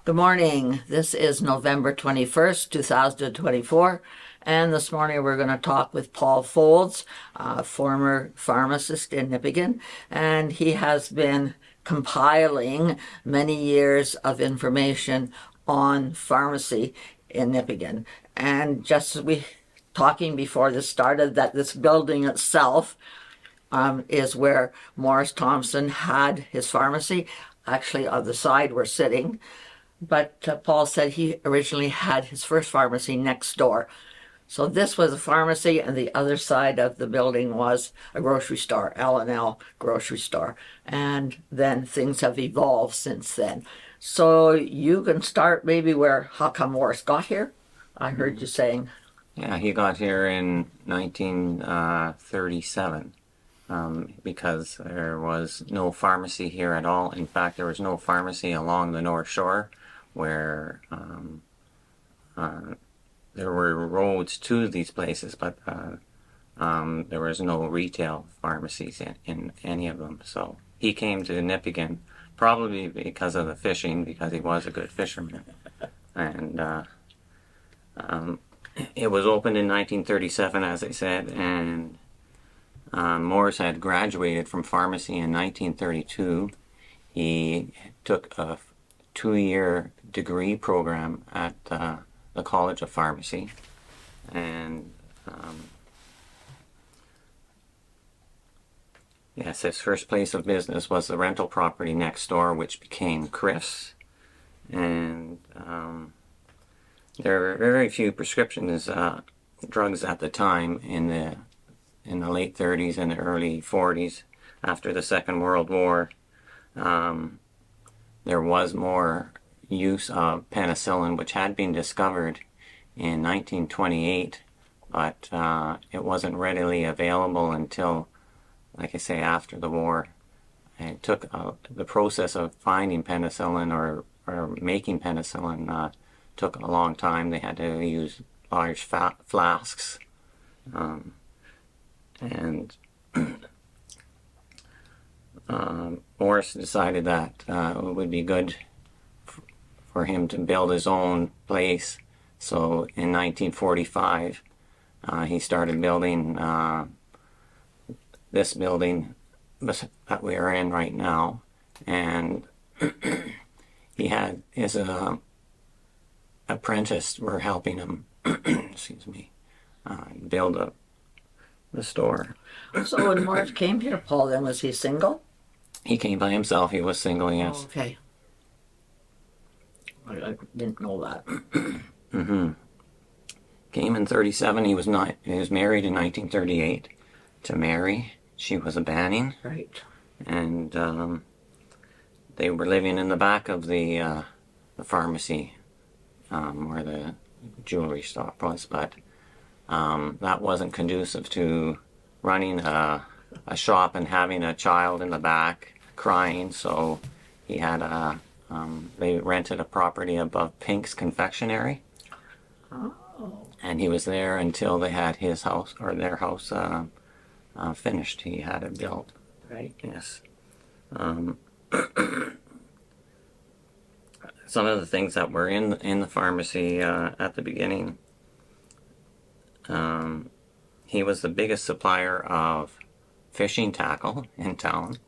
Good morning. This is November 21st, 2024, and this morning we're going to talk with Paul Foulds, a former pharmacist in Nipigon, and he has been compiling many years of information on pharmacy in Nipigon. And just as we talking before this started, that this building itself is where Morris Thompson had his pharmacy. Actually, on the side we're sitting. But Paul said he originally had his first pharmacy next door. So this was a pharmacy, and the other side of the building was a grocery store, L&L grocery store. And then things have evolved since then. So you can start maybe how come Morris got here? I heard you saying. Yeah, he got here in 1937 because there was no pharmacy here at all. In fact, there was no pharmacy along the North Shore where there were roads to these places, but there was no retail pharmacies in any of them. So he came to Nipigon probably because of the fishing, because he was a good fisherman. And it was opened in 1937, as I said, and Morris had graduated from pharmacy in 1932. He took a 2-year degree program at the College of Pharmacy, and yes, his first place of business was the rental property next door, which became Chris. And there were very few prescriptions drugs at the time in the late 30s and the early 40s. After the Second World War, there was more use of penicillin, which had been discovered in 1928, but it wasn't readily available until, like I say, after the war. It took the process of finding penicillin or making penicillin took a long time. They had to use large flasks, and Morris decided that it would be good for him to build his own place. So in 1945, he started building this building that we are in right now, and he had his apprentice were helping him excuse me, build the store. So when Morris came here, Paul, then was he single? He came by himself. He was single, yes. Oh, okay. I didn't know that. Mm-hmm. Came in 37. He was married in 1938 to Mary. She was a Banning. Right. And they were living in the back of the pharmacy where the jewelry shop was, but that wasn't conducive to running a shop and having a child in the back crying. So he had they rented a property above Pink's Confectionery. Oh. And he was there until they had his house, or their house, finished. He had it built. Right. Yes. Some of the things that were in the pharmacy at the beginning, he was the biggest supplier of fishing tackle in town.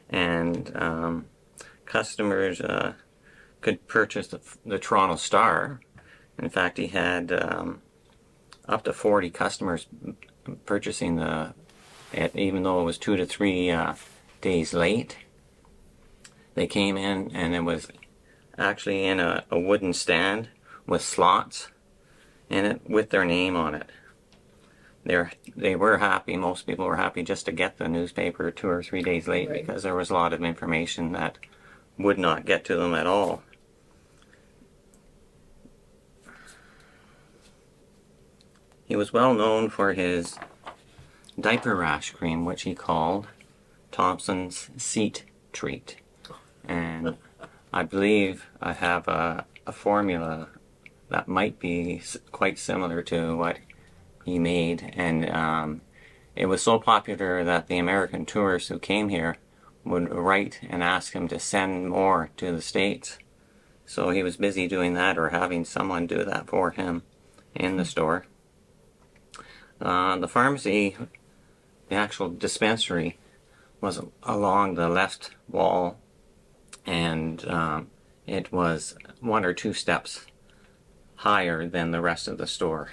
And customers could purchase the Toronto Star. In fact, he had up to 40 customers purchasing it, even though it was 2 to 3 days late. They came in, and it was actually in a wooden stand with slots in it with their name on it. They were happy. Most people were happy just to get the newspaper 2 or 3 days late, right, because there was a lot of information that would not get to them at all. He was well known for his diaper rash cream, which he called Thompson's Seat Treat. And I believe I have a formula that might be quite similar to what he made. And it was so popular that the American tourists who came here would write and ask him to send more to the States. So he was busy doing that or having someone do that for him in the store. The pharmacy, the actual dispensary, was along the left wall, and it was 1 or 2 steps higher than the rest of the store.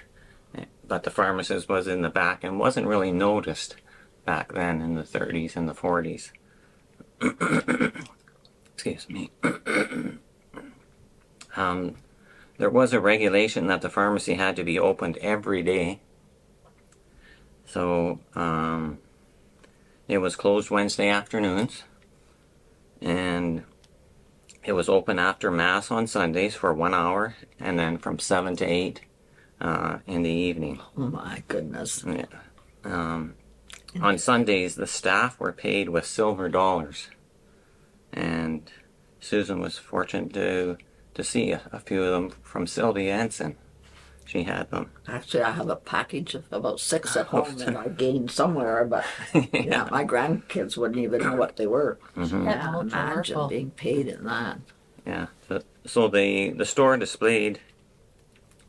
But the pharmacist was in the back and wasn't really noticed back then in the 30s and the 40s. Excuse me. There was a regulation that the pharmacy had to be opened every day. So it was closed Wednesday afternoons, and it was open after Mass on Sundays for 1 hour, and then from 7 to 8 in the evening. Oh my goodness. Yeah. On Sundays, the staff were paid with silver dollars, and Susan was fortunate to see a few of them from Sylvia Ensign. She had them. Actually, I have a package of about 6 at home that I gained somewhere, but yeah, my grandkids wouldn't even know what they were. Mm-hmm. Yeah, imagine being paid in that. Yeah. So the store displayed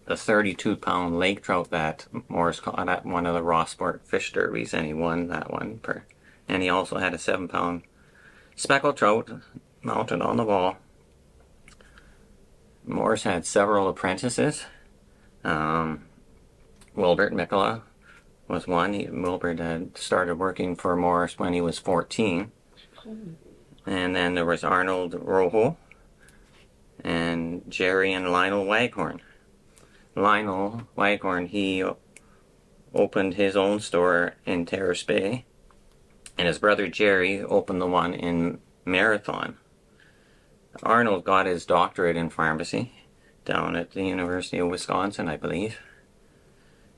the 32-pound lake trout that Morris caught at one of the Rossport fish derbies, and he won that one. And he also had a 7-pound speckled trout mounted on the wall. Morris had several apprentices. Wilbert Mikula was one. Wilbert had started working for Morris when he was 14. And then there was Arnold Rojo and Jerry and Lionel Waghorn. Lionel Waghorn, he opened his own store in Terrace Bay, and his brother Jerry opened the one in Marathon. Arnold got his doctorate in pharmacy down at the University of Wisconsin, I believe.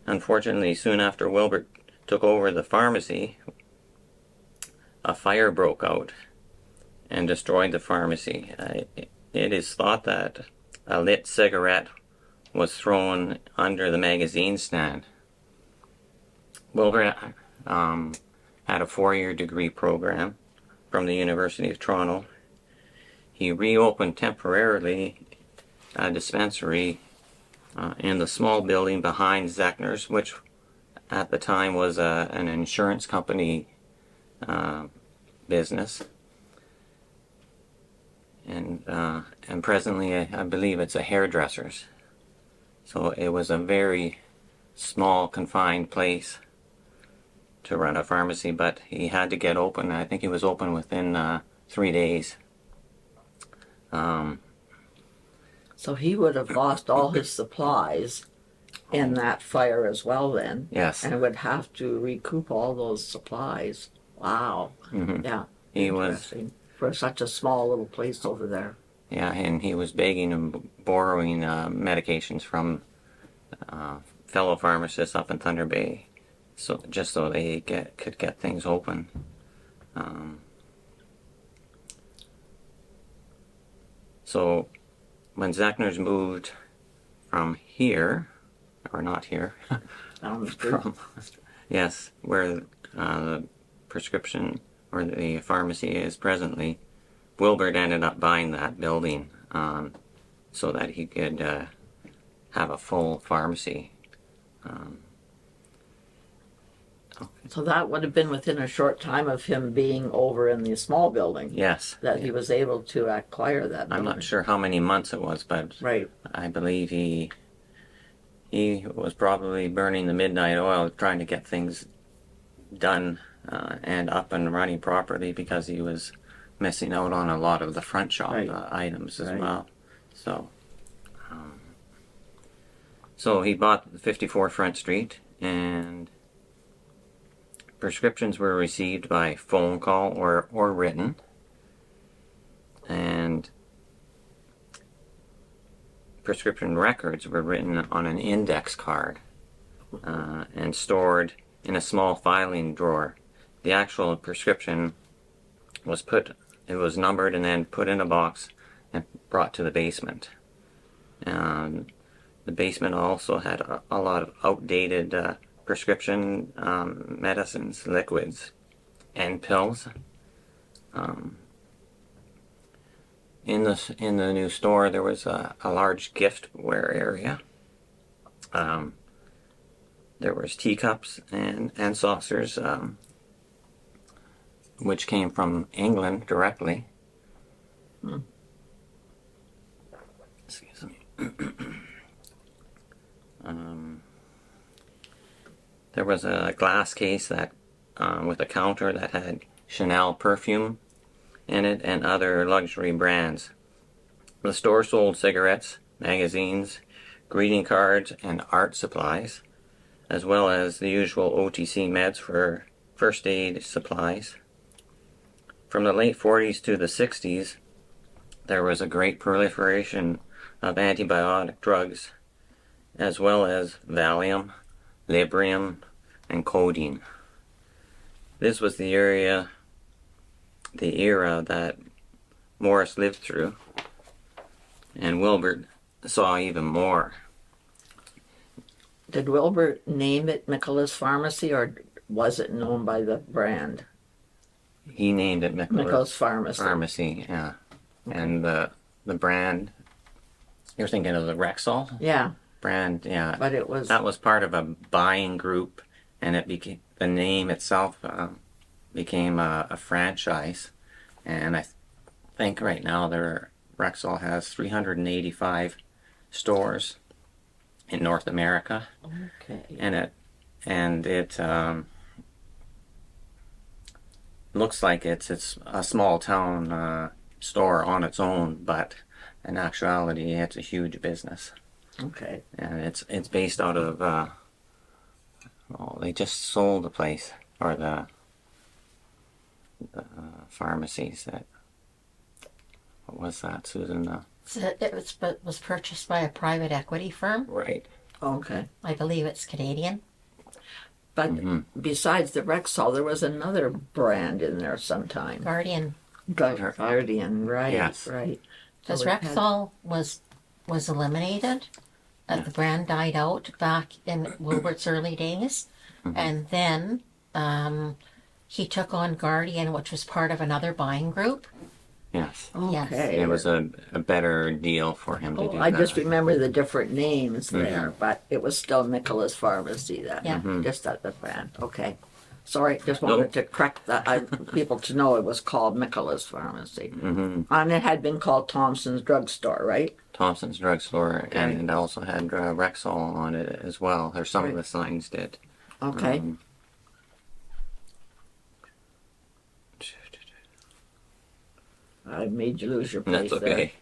Unfortunately, soon after Wilbert took over the pharmacy, a fire broke out and destroyed the pharmacy. It is thought that a lit cigarette was thrown under the magazine stand. Wilbert had a 4-year degree program from the University of Toronto. He reopened temporarily a dispensary in the small building behind Zechner's, which at the time was an insurance company business. And presently, I believe it's a hairdresser's. So it was a very small, confined place to run a pharmacy, but he had to get open. I think he was open within 3 days. So he would have lost all his supplies in that fire as well then. Yes. And would have to recoup all those supplies. Wow. Mm-hmm. Yeah. He was, for such a small little place over there. yeah, and he was begging and borrowing medications from fellow pharmacists up in Thunder Bay, so just so they could get things open. So when Zechner's moved from here, or not here, Down the street. yes, where the prescription or the pharmacy is presently, Wilbert ended up buying that building so that he could have a full pharmacy. So that would have been within a short time of him being over in the small building. Yes. That he was able to acquire that building. I'm not sure how many months it was, but right. I believe he was probably burning the midnight oil trying to get things done and up and running properly, because he was missing out on a lot of the front shop items as well. So he bought 54 Front Street, and prescriptions were received by phone call or written, and prescription records were written on an index card and stored in a small filing drawer. The actual prescription was numbered and then put in a box and brought to the basement. The basement also had a lot of outdated prescription medicines, liquids, and pills. In the new store, there was a large giftware area. There was teacups and saucers, which came from England directly. Excuse me. There was a glass case that with a counter that had Chanel perfume in it and other luxury brands. The store sold cigarettes, magazines, greeting cards, and art supplies, as well as the usual OTC meds for first aid supplies. From the late 40s to the 60s, there was a great proliferation of antibiotic drugs, as well as Valium, Librium, and codeine. This was the era that Morris lived through, and Wilbert saw even more. Did Wilbur name it Michaela's Pharmacy, or was it known by the brand? He named it Michaela's Pharmacy. Pharmacy, yeah. Okay. And the brand, you're thinking of the Rexall Yeah, brand, yeah. but it was... That was part of a buying group, and it became, the name itself became a franchise. And I think right now Rexall has 385 stores in North America. Okay. And it looks like it's a small town store on its own, but in actuality it's a huge business. Okay. And it's based out of they just sold the place, or the pharmacies that, what was that, Susan? So it was purchased by a private equity firm. Right. Okay. I believe it's Canadian. But besides the Rexall, there was another brand in there sometime. Guardian. Guardian, right, Yes. right. Because So it had- Rexall was eliminated. The brand died out back in Wilbert's early days. And then he took on Guardian, which was part of another buying group. Yes. Yes. Okay. It was a better deal for him to do I that. just remember the different names there, but it was still Michaela's Pharmacy then. Yeah. Just at the brand. Okay. Sorry, just wanted to correct that. People to know it was called Michaela's Pharmacy. And it had been called Thompson's Drugstore, right? Thompson's Drugstore, Okay. and it also had Rexall on it as well, or some of the signs did. Okay. I made you lose your place That's okay.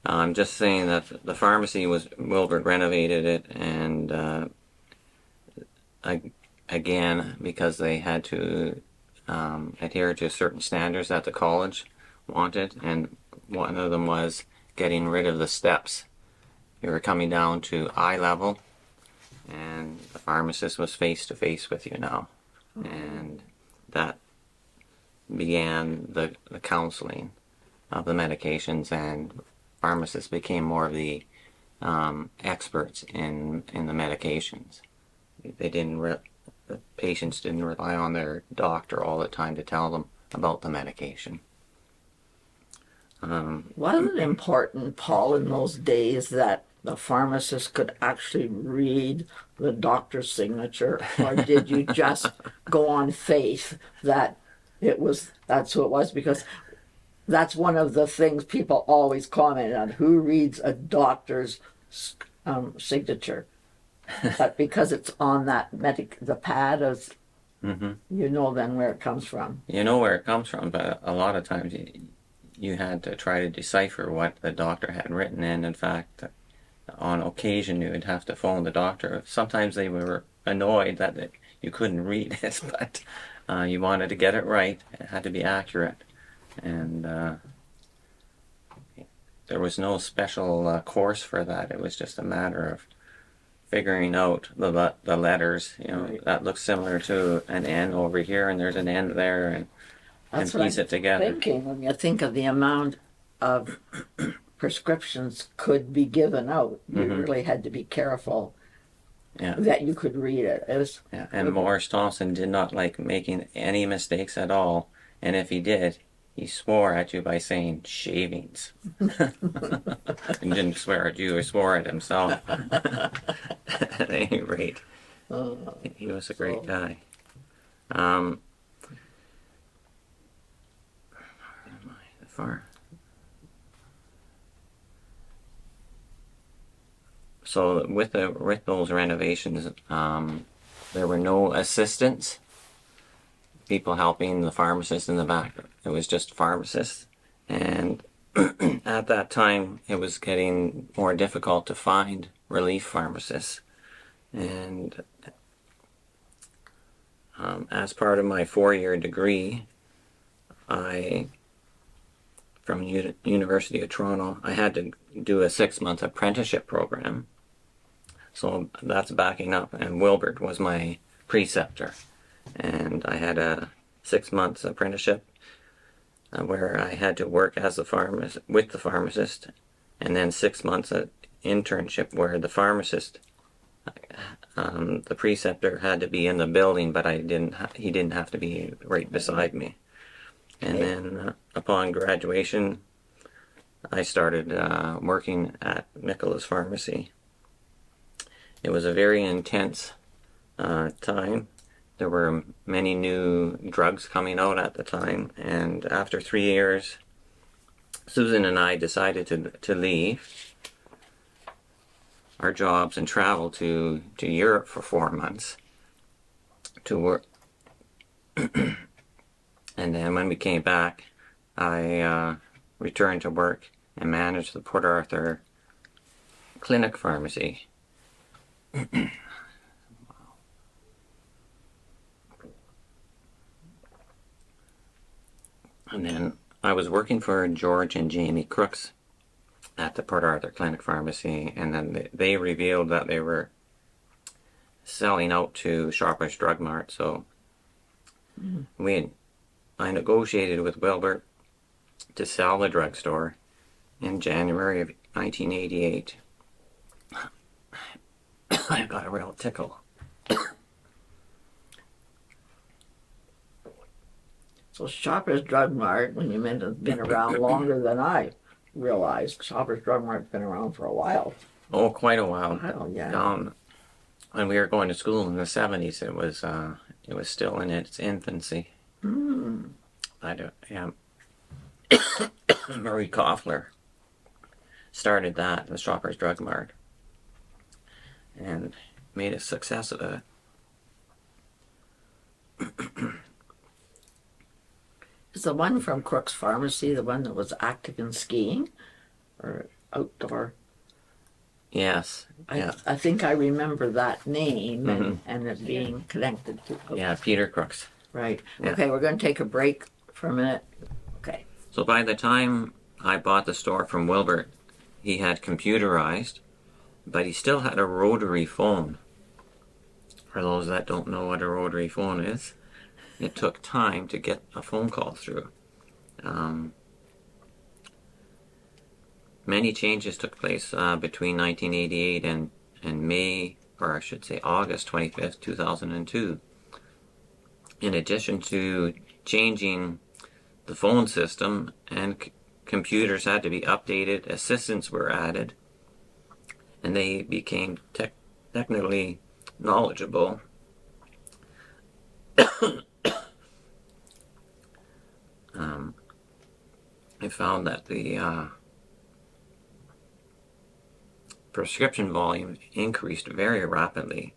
I'm just saying that the pharmacy Wilbert renovated it, and again, because they had to adhere to certain standards that the college wanted, and one of them was getting rid of the steps. You were coming down to eye level, and the pharmacist was face to face with you now, and that began the counseling of the medications, and pharmacists became more of the experts in the medications. They didn't the patients didn't rely on their doctor all the time to tell them about the medication. Was it important, Paul, in those days that the pharmacist could actually read the doctor's signature, or did you just go on faith that that's who it was? Because that's one of the things people always comment on: who reads a doctor's signature? But because it's on that the pad, you know then where it comes from. You know where it comes from, but a lot of times you had to try to decipher what the doctor had written, and in fact, on occasion you would have to phone the doctor. Sometimes they were annoyed that you couldn't read it, but you wanted to get it right. It had to be accurate, and there was no special course for that. It was just a matter of figuring out the letters. You know, Right. that looks similar to an N over here, and there's an N there, and That's piece what it together. I'm thinking when you think of the amount of prescriptions could be given out. You really had to be careful Yeah. that you could read it. It was Yeah, and Morris Thompson did not like making any mistakes at all, and if he did, he swore at you by saying shavings. He didn't swear at you, he swore at himself. At any rate, he was a great guy. Where am I? Far. So with those renovations, there were no assistants, people helping the pharmacist in the back. It was just pharmacists, and at that time, it was getting more difficult to find relief pharmacists. And as part of my 4-year degree, from University of Toronto, I had to do a 6-month apprenticeship program. So that's backing up, and Wilbert was my preceptor. And I had a 6-month apprenticeship where I had to work as a pharmacist with the pharmacist, and then 6 months internship where the pharmacist, the preceptor, had to be in the building, but he didn't have to be right beside me. And then upon graduation, I started working at Nicola's Pharmacy. It was a very intense time. There were many new drugs coming out at the time, and after 3 years, Susan and I decided to leave our jobs and travel to Europe for 4 months to work. And then when we came back, I returned to work and managed the Port Arthur Clinic Pharmacy. And then I was working for George and Jamie Crooks at the Port Arthur Clinic Pharmacy, and then they revealed that they were selling out to Shoppers Drug Mart. So I negotiated with Wilbert to sell the drugstore in January of 1988. I got a real tickle. So Shoppers Drug Mart, when you meant it's been around longer than I realized. Shoppers Drug Mart's been around for a while. Oh, quite a while. Oh, yeah. When we were going to school in the 70s, it was still in its infancy. Marie Koffler started that, the Shoppers Drug Mart, and made a success of it. Is the one from Crook's Pharmacy the one that was active in skiing or outdoor? Yes. I think I remember that name and it being connected to. Yeah, Peter Crooks. Right. Yeah. Okay, we're going to take a break for a minute. Okay. So by the time I bought the store from Wilbert, he had computerized, but he still had a rotary phone. For those that don't know what a rotary phone is, it took time to get a phone call through. Many changes took place between 1988 and May, or I should say August 25th, 2002. In addition to changing the phone system, and computers had to be updated, assistants were added, and they became technically knowledgeable. I found that the prescription volume increased very rapidly.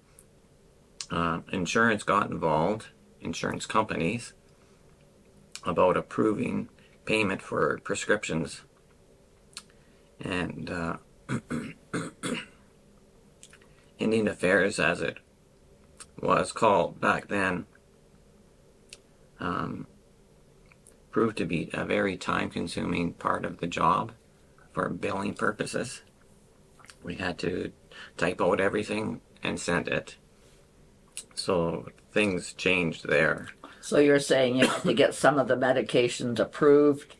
Insurance got involved, insurance companies, about approving payment for prescriptions. And Indian Affairs, as it was called back then, proved to be a very time-consuming part of the job for billing purposes. We had to type out everything and send it. So things changed there. So you're saying you have to get some of the medications approved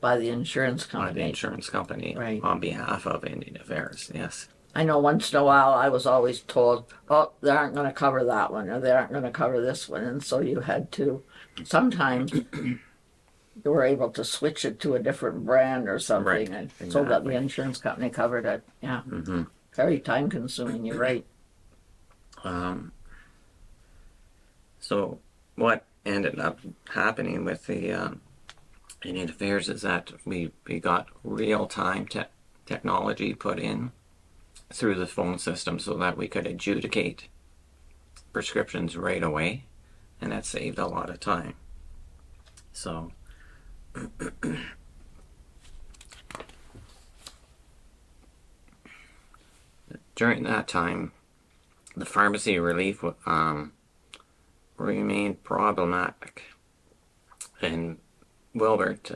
by the insurance company? By the insurance company, right, on behalf of Indian Affairs, yes. I know once in a while I was always told, oh, they aren't going to cover that one, or they aren't going to cover this one, and so you had to sometimes you were able to switch it to a different brand or something, Right, and so that the exactly. insurance company covered it. Yeah, Hmm. very time consuming. You're right. Um, so what ended up happening with the Indian Affairs is that we got real-time technology put in through the phone system so that we could adjudicate prescriptions right away, and that saved a lot of time. So during that time, the pharmacy relief remained problematic, and Wilbert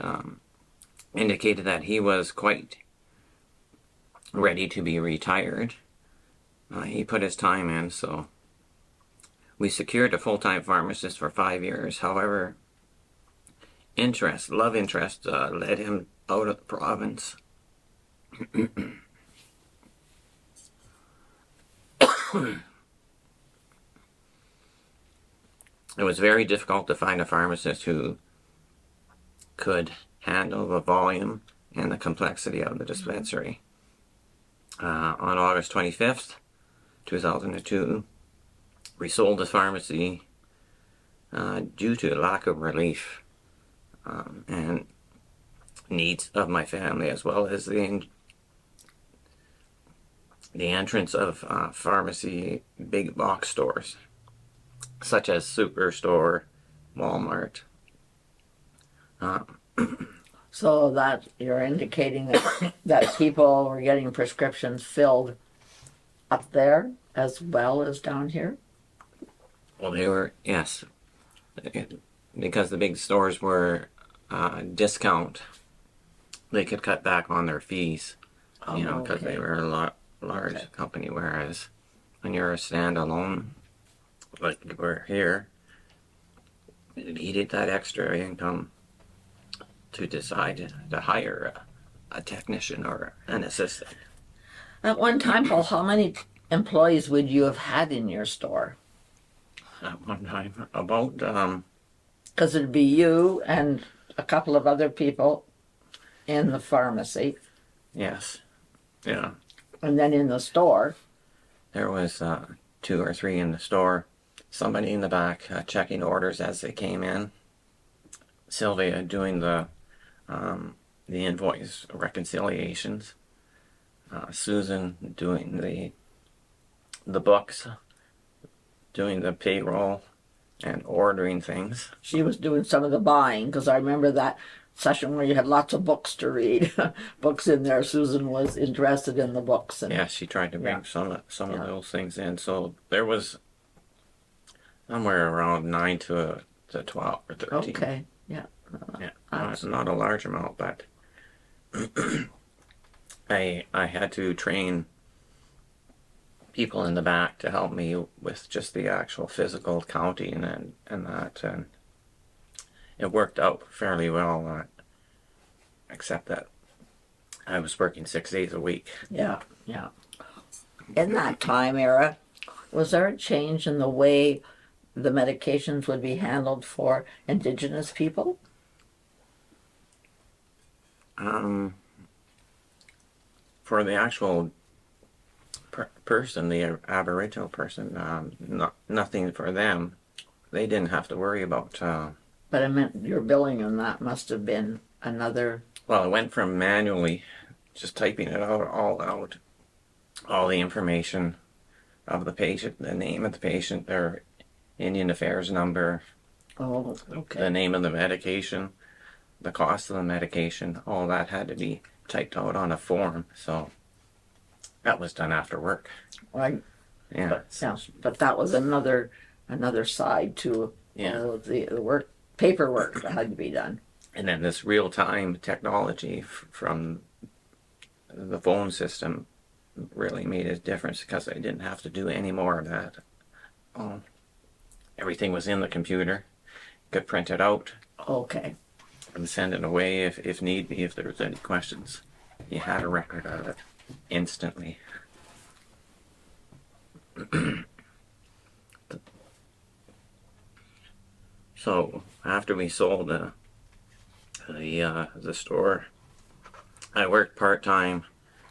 indicated that he was quite ready to be retired. He put his time in, so we secured a full-time pharmacist for 5 years. However, love interest, led him out of the province. It was very difficult to find a pharmacist who could handle the volume and the complexity of the dispensary. On August 25th, 2002, we sold the pharmacy due to lack of relief and needs of my family, as well as the entrance of pharmacy big box stores, such as Superstore, Walmart. So that you're indicating that that people were getting prescriptions filled up there as well as down here. Well, they were, yes, because the big stores were discount. They could cut back on their fees, because they were a large company. Whereas when you're a standalone, like we're here, you needed that extra income to decide to hire a technician or an assistant. At one time, Paul, how many employees would you have had in your store? At one time, about Because it'd be you and a couple of other people in the pharmacy, yes, yeah, and then in the store. there was 2 or 3 in the store, somebody in the back checking orders as they came in, Sylvia doing the invoice reconciliations, Susan doing the books, doing the payroll, and ordering things. She was doing some of the buying, because I remember that session where you had lots of books to read. Books in there. Susan was interested in the books. And Yeah, she tried to bring some of Yeah. those things in. So there was somewhere around 9 to 12 or 13. Okay, yeah. Yeah, That's- not a large amount, but I had to train people in the back to help me with just the actual physical counting and that, and it worked out fairly well, except that I was working 6 days a week. Yeah, yeah. In that time era, was there a change in the way the medications would be handled for Indigenous people? For the actual person, the Aboriginal person, nothing for them. They didn't have to worry about. But I meant your billing and that must have been another. Well, it went from manually, just typing it out, all the information of the patient, the name of the patient, their Indian Affairs number, Oh, okay. the name of the medication, the cost of the medication, all that had to be typed out on a form. So that was done after work. Right. Yeah. But that was another side to Yeah. all of the work, paperwork that had to be done. And then this real-time technology from the phone system really made a difference because I didn't have to do any more of that. Everything was in the computer. Could print it out Okay. and send it away if need be, if there was any questions. You had a record of it instantly. So after we sold the store. I worked part-time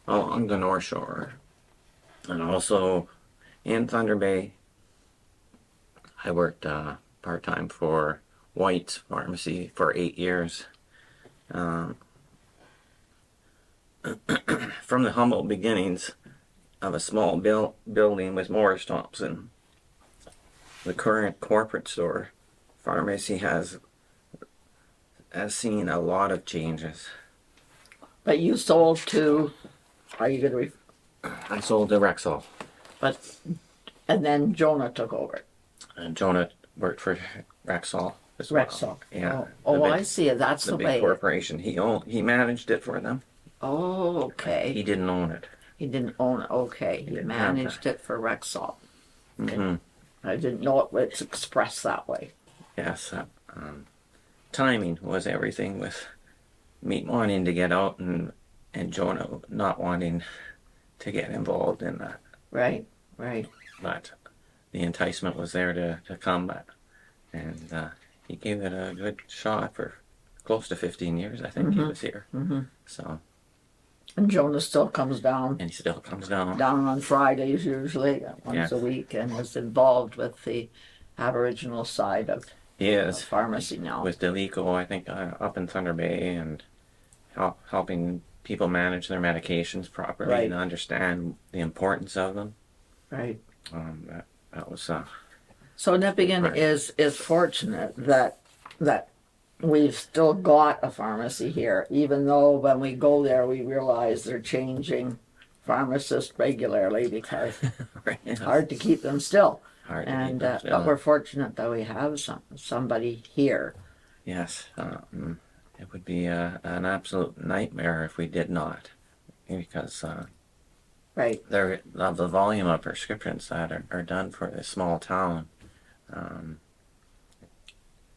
along the North Shore and also in Thunder Bay. I worked part-time for White's Pharmacy for 8 years. From the humble beginnings of a small building with Morris Thompson, the current corporate store pharmacy has seen a lot of changes. But you sold to, are you going to, I sold to Rexall, and then Jonah took over. and Jonah worked for Rexall as well. Rexall. Yeah. Oh, the big, I see it. That's the the big way. corporation. He managed it for them. Oh, okay. He didn't own it. He didn't own it. Okay. He didn't have managed it for Rexall. Okay. Mm-hmm. I didn't know it was expressed that way. Yes. Timing was everything with me wanting to get out and Jonah not wanting to get involved in that. Right, right. But the enticement was there to come back. And he gave it a good shot for close to 15 years, I think he was here. Mm-hmm. So, And Jonah still comes down and he still comes down. on Fridays usually, once Yes. a week, and is involved with the Aboriginal side of He is. pharmacy now. With Delico, I think, up in Thunder Bay, and helping people manage their medications properly Right. and understand the importance of them. Right. That was So Nipigon Right. is fortunate that we've still got a pharmacy here, even though when we go there we realize they're changing pharmacists regularly because it's hard to keep them still. hard to And keep them but still. we're fortunate that we have somebody here. Yes, it would be an absolute nightmare if we did not, because Right. of the volume of prescriptions that are done for this small town.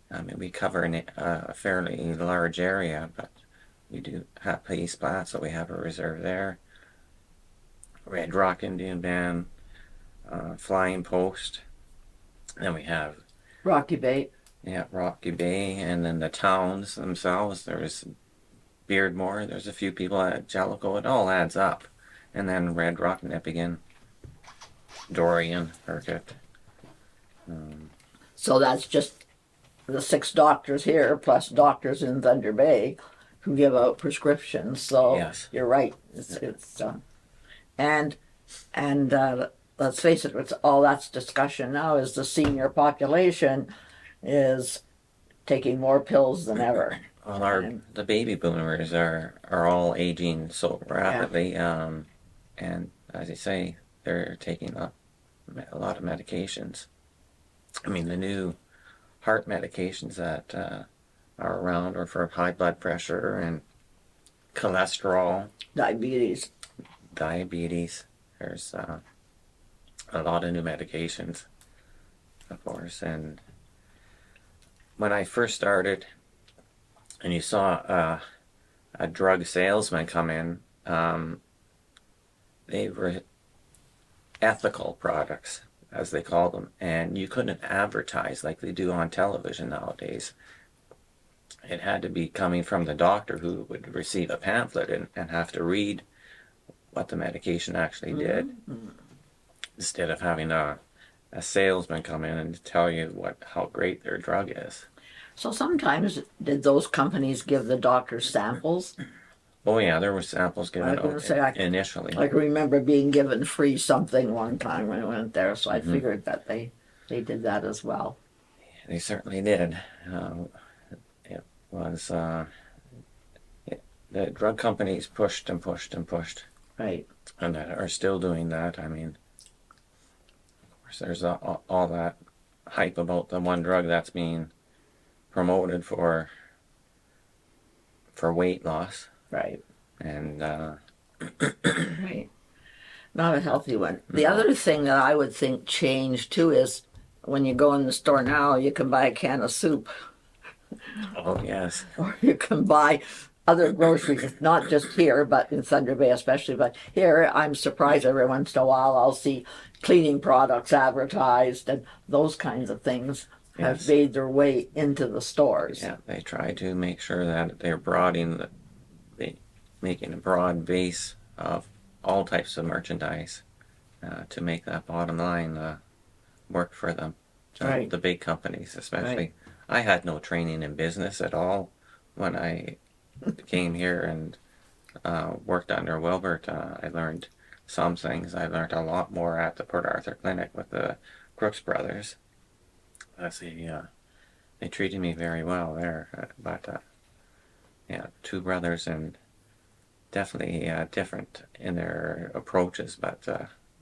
I mean, we cover a fairly large area, but we do have Police Plat, so we have a reserve there. Red Rock Indian Band, Flying Post. Then we have Rocky Bay. Rocky Bay, and then the towns themselves. There's Beardmore. There's a few people at Jellicoe. It all adds up. And then Red Rock, Nipigon, Dorian, Urquhart. So that's just the 6 doctors here plus doctors in Thunder Bay who give out prescriptions. So Yes. you're right. It's and let's face it, it's all that's discussion now is the senior population is taking more pills than ever. Well, the baby boomers are all aging so rapidly, and as you say, they're taking up a lot of medications. I mean, the new heart medications that are around are for high blood pressure and cholesterol, Diabetes. diabetes. There's a lot of new medications, of course. And when I first started, and you saw a drug salesman come in, they were ethical products, as they call them, and you couldn't advertise like they do on television nowadays. It had to be coming from the doctor, who would receive a pamphlet and have to read what the medication actually did, instead of having a salesman come in and tell you how great their drug is. So sometimes did those companies give the doctors samples? Oh yeah, there were samples given I was gonna out say, initially. I can remember being given free something one time when I went there, so I figured that they did that as well. They certainly did. It was the drug companies pushed and pushed and pushed, Right. and that are still doing that. I mean, of course, there's all that hype about the one drug that's being promoted for weight loss, Right. and Right. Not a healthy one. The other thing that I would think changed too is when you go in the store now, you can buy a can of soup oh yes, or you can buy other groceries, not just here, but in Thunder Bay especially. But here, I'm surprised every once in a while I'll see cleaning products advertised and those kinds of things. have Yes. made their way into the stores. Yeah, they try to make sure that they're making a broad base of all types of merchandise to make that bottom line work for them. Right. The big companies, especially. Right. I had no training in business at all when I came here and worked under Wilbert. I learned some things. I learned a lot more at the Port Arthur Clinic with the Crooks brothers. They treated me very well there. But yeah, two brothers, and definitely different in their approaches. But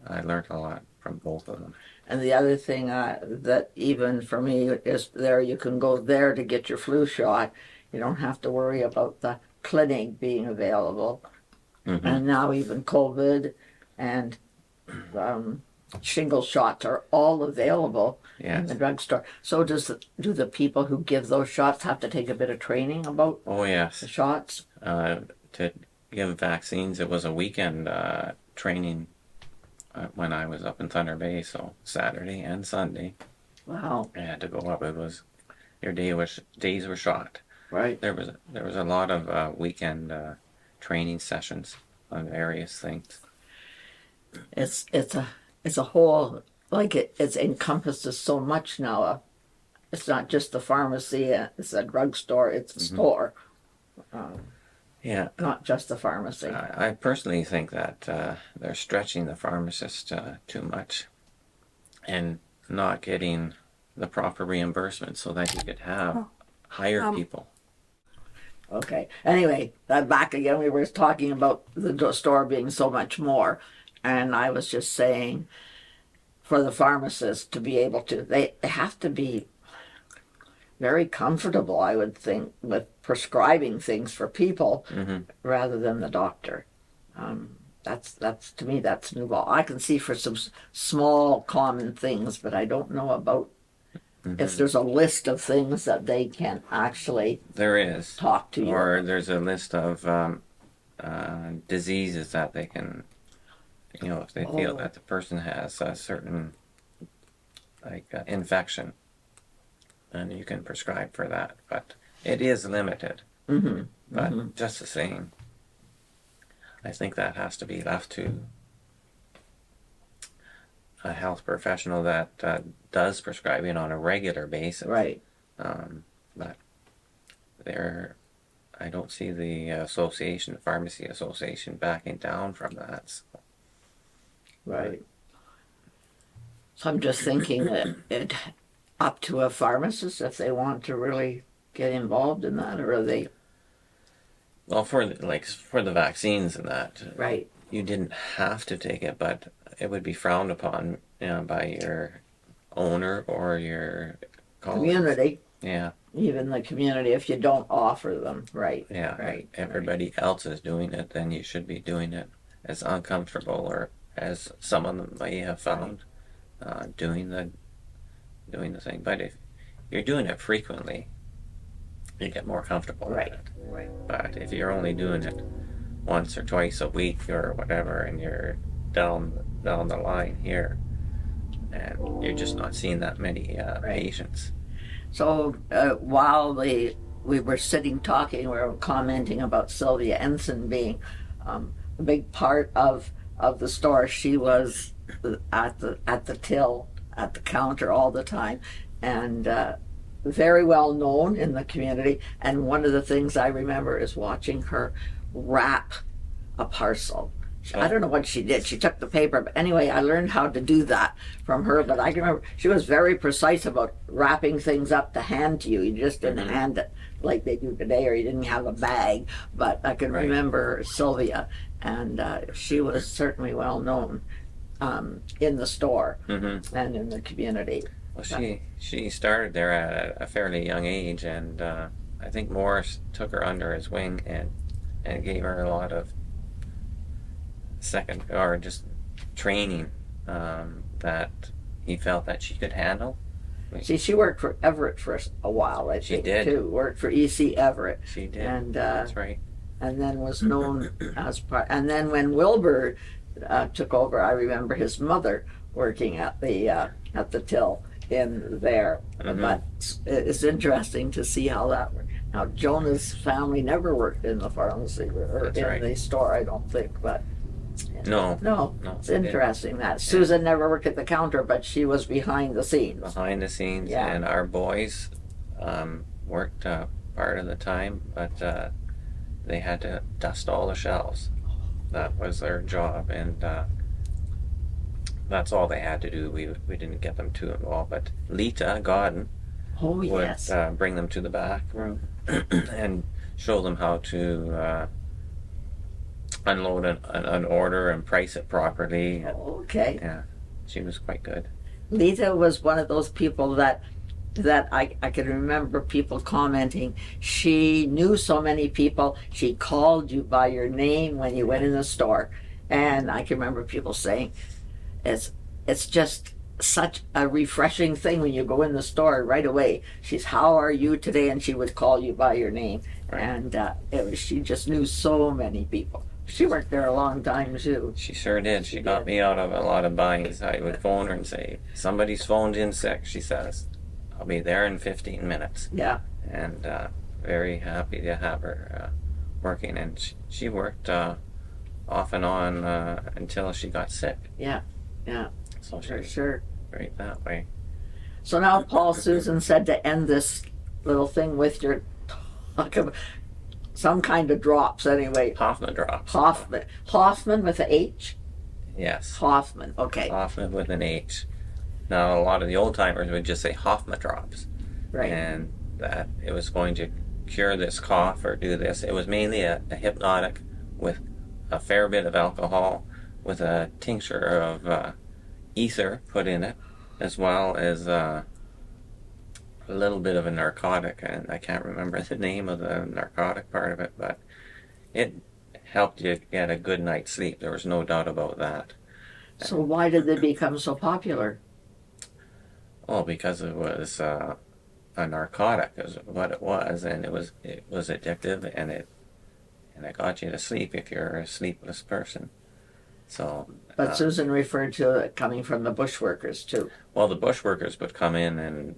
I learned a lot from both of them. And the other thing that even for me is there, you can go there to get your flu shot. You don't have to worry about the clinic being available. Mm-hmm. And now even COVID and shingles shots are all available in Yes. the drugstore. So do the people who give those shots have to take a bit of training about Oh yes. the shots? To give vaccines, it was a weekend training when I was up in Thunder Bay, so Saturday and Sunday Wow. I had to go up. It was days were shot. Right. There was a lot of weekend training sessions on various things. It's a whole, like it's encompasses so much now. It's not just the pharmacy, it's a drugstore, it's a store, Yeah, not just the pharmacy. I personally think that they're stretching the pharmacist too much and not getting the proper reimbursement so that you could have hire people. Okay. Anyway, back again, we were talking about the store being so much more. And I was just saying, for the pharmacists to be able to, they have to be very comfortable, I would think, with prescribing things for people rather than the doctor. That's to me, that's new law. I can see for some small common things, but I don't know about if there's a list of things that they can actually There is. talk to you Or about. there's a list of diseases that they can, if they feel Oh. that the person has a certain infection, then you can prescribe for that. But it is limited. But just the same, I think that has to be left to a health professional that does prescribing on a regular basis. Right. But I don't see the pharmacy association backing down from that. So. Right. So I'm just thinking that it up to a pharmacist if they want to really get involved in that, or are they Well, for the vaccines and that, right? you didn't have to take it, but it would be frowned upon, by your owner or your colleagues. Community, Yeah, even the community, if you don't offer them, right? yeah. Right. Everybody else is doing it, then you should be doing it. As uncomfortable or as some of them may have found, doing the thing. But if you're doing it frequently, you get more comfortable with Right. it. Right. But if you're only doing it once or twice a week or whatever, and you're down the line here, and you're just not seeing that many patients. So while we were sitting talking, we were commenting about Sylvia Ensign being a big part of the store. She was at the till, at the counter all the time, and very well known in the community. And one of the things I remember is watching her wrap a parcel. I don't know what she did. She took the paper, but anyway, I learned how to do that from her. But I can remember she was very precise about wrapping things up to hand to you. You just didn't hand it like they do today, or you didn't have a bag. But I can remember Sylvia, and she was certainly well known in the store and in the community. Well, she started there at a fairly young age, and I think Morris took her under his wing and gave her a lot of training that he felt that she could handle. See, she worked for Everett for a while, I think, did. too. Worked for E.C. Everett. She did. And That's right. and then was known as part. And then when Wilbur took over, I remember his mother working at the till, in there. But it's interesting to see how that worked. Now, Jonah's family never worked in the pharmacy or That's in right. the store, I don't think. But No, no, no, it's they didn't. interesting that Susan never worked at the counter, but she was behind the scenes. Behind the scenes, Yeah. and our boys worked part of the time, but they had to dust all the shelves. That was their job, and that's all they had to do. We didn't get them too involved, but Lita Godden Oh would yes, bring them to the back room and show them how to unload an order and price it properly. And, okay. yeah, she was quite good. Lita was one of those people that I can remember people commenting. She knew so many people. She called you by your name when you went in the store, and I can remember people saying, "It's just such a refreshing thing when you go in the store right away. She's, how are you today?" And she would call you by your name, Right. and she just knew so many people. She worked there a long time too. She sure did. She got me out of a lot of binds. I would phone her and say, "Somebody's phoned in sick," she says. "I'll be there in 15 minutes." Yeah. And very happy to have her working. And she worked off and on until she got sick. Yeah. So she For was sure. great that way. So now, Paul, Susan said to end this little thing with your talk of some kind of drops anyway. Hoffman drops. Hoffman with a H? Yes. Hoffman, okay. Hoffman with an H. Now, a lot of the old timers would just say Hoffman drops. Right. And that it was going to cure this cough or do this. It was mainly a hypnotic with a fair bit of alcohol with a tincture of ether put in it, as well as a little bit of a narcotic, and I can't remember the name of the narcotic part of it, but it helped you get a good night's sleep. There was no doubt about that. So why did they become so popular? Oh, because it was a narcotic is what it was, and it was addictive, and it got you to sleep if you're a sleepless person. So, But Susan referred to it coming from the bushworkers too. well, the bushworkers would come in and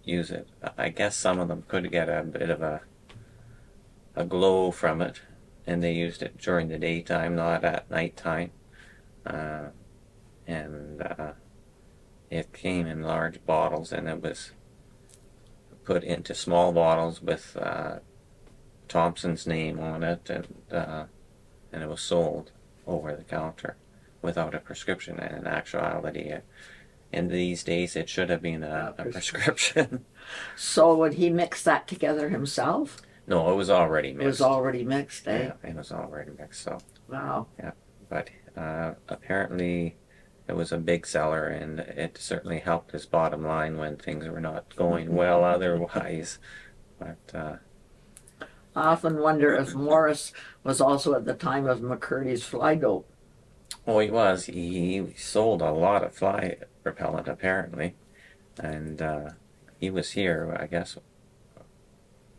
use it. I guess some of them could get a bit of a glow from it, and they used it during the daytime, not at nighttime. And it came in large bottles, and it was put into small bottles with Thompson's name on it, and it was sold over the counter without a prescription. And in actuality, in these days, it should have been a prescription. So would he mix that together himself? No, it was already mixed. It was already mixed, eh? Yeah, it was already mixed. So, Wow. yeah, but apparently it was a big seller, and it certainly helped his bottom line when things were not going well otherwise. But I often wonder if Morris was also at the time of McCurdy's fly dope. oh, he was. He sold a lot of fly repellent apparently, and he was here. I guess.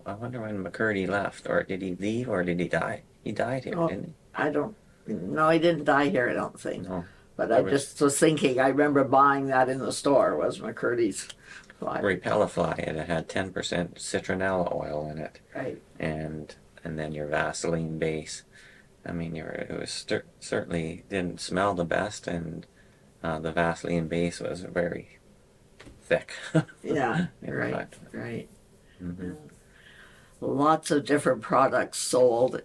I wonder when McCurdy left, or did he leave, or did he die? He died here, didn't he? I don't. No, he didn't die here, I don't think. No. But I just was thinking, I remember buying that in the store, was McCurdy's fly. Repellify, and it had 10% citronella oil in it, Right. and then your Vaseline base. I mean, it was certainly didn't smell the best, and the Vaseline base was very thick. Yeah, Yeah, right, right. Mm-hmm. Lots of different products sold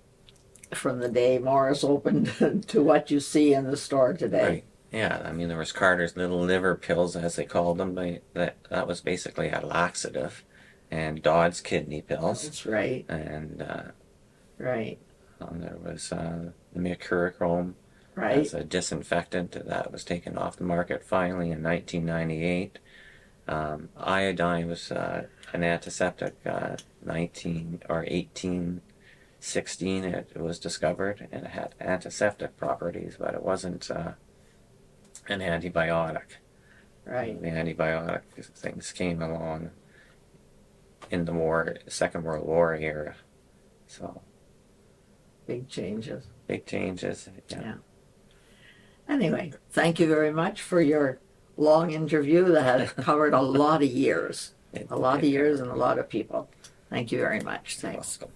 from the day Morris opened to what you see in the store today. Right. Yeah, I mean, there was Carter's little liver pills, as they called them. That was basically a laxative, and Dodd's kidney pills, That's right, and right, there was the mercurochrome right. as a disinfectant that was taken off the market finally in 1998. Iodine was an antiseptic. 1816 it was discovered, and it had antiseptic properties, but it wasn't an antibiotic. Right. The antibiotic things came along in the Second World War era. So Big changes. big changes. Yeah. Yeah. Anyway, thank you very much for your long interview that covered a lot of years. It A lot of did years cover- and a lot of people. Thank you very much. Thanks. Welcome.